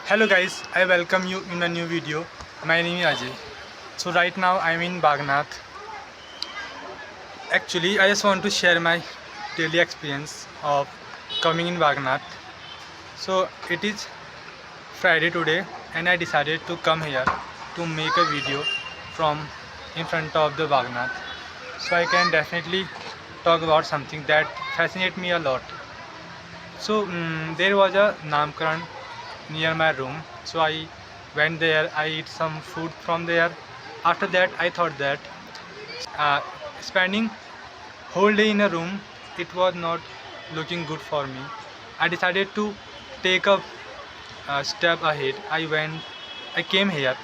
Hello guys, I welcome you in a new video. My name is Ajay. So right now I'm in Bagnath. Actually, I just want to share my daily experience of coming in Bagnath. So it is Friday today and I decided to come here to make a video from in front of the Bagnath. So I can definitely talk about something that fascinates me a lot. So there was a Namkaran near my room, so I went there. I eat some food from there. After that I thought that uh, spending whole day in a room, it was not looking good for me. I decided to take a step ahead. I came here.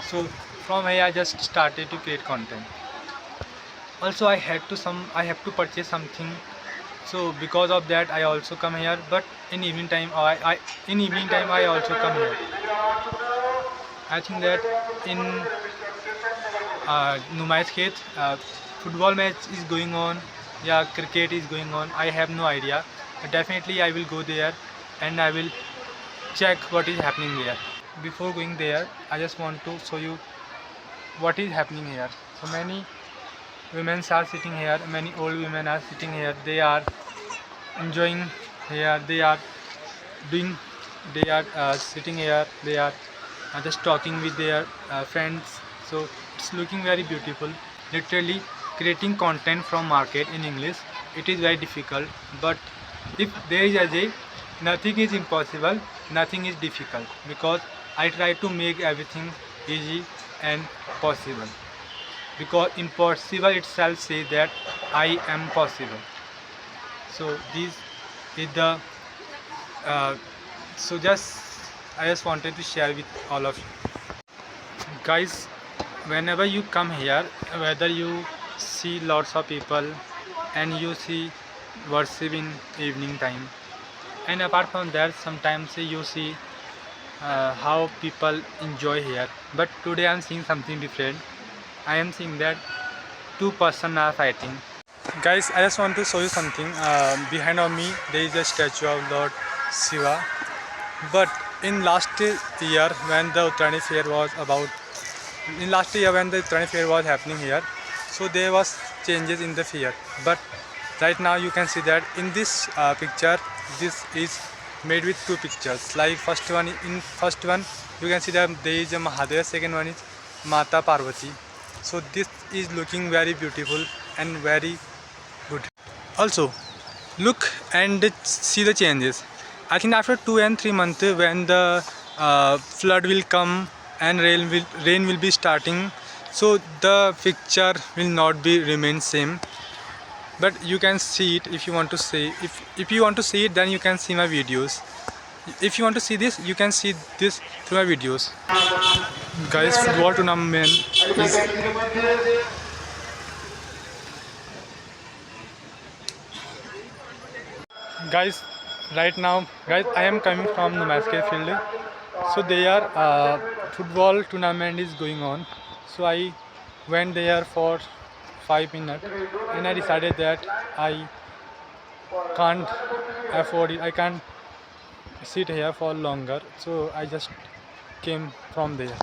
So from here I just started to create content. Also I have to purchase something, so because of that I also come here. But in evening time I also come here. I think that in Numais Khet football match is going on, yeah, cricket is going on, I have no idea. But definitely I will go there and I will check what is happening there. Before going there I just want to show you what is happening here. So many women are sitting here, many old women are sitting here. They are enjoying here, doing they are sitting here, they are just talking with their friends. So it's looking very beautiful. Literally creating content from market in English, it is very difficult, but if there is Ajay, nothing is impossible, nothing is difficult, because I try to make everything easy and possible, because impossible itself says that I am possible. So this is the uh, so I just wanted to share with all of you guys. Whenever you come here, whether you see lots of people and you see worship in evening time, and apart from that sometimes you see how people enjoy here. But today I am seeing something different. I am seeing that two persons are fighting. Guys, I just want to show you something. Behind of me there is a statue of Lord Shiva. But in last year when the Uttarani fair was happening here, so there was changes in the fair. But right now you can see that in this picture, this is made with two pictures. Like first one you can see that there is a Mahadev, second one is Mata Parvati. So this is looking very beautiful and very good. Also look and see the changes. I think after 2 and 3 months when the flood will come and rain will be starting, so the picture will not be remain same. But you can see it if you want to see. If you want to see it, then you can see my videos. If you want to see this, you can see this through my videos. Guys, football tournament is guys right now. Guys, I am coming from the Maskey field. So there football tournament is going on. So I went there for 5 minutes and I decided that I can't afford it, I can't sit here for longer, so I just came from there.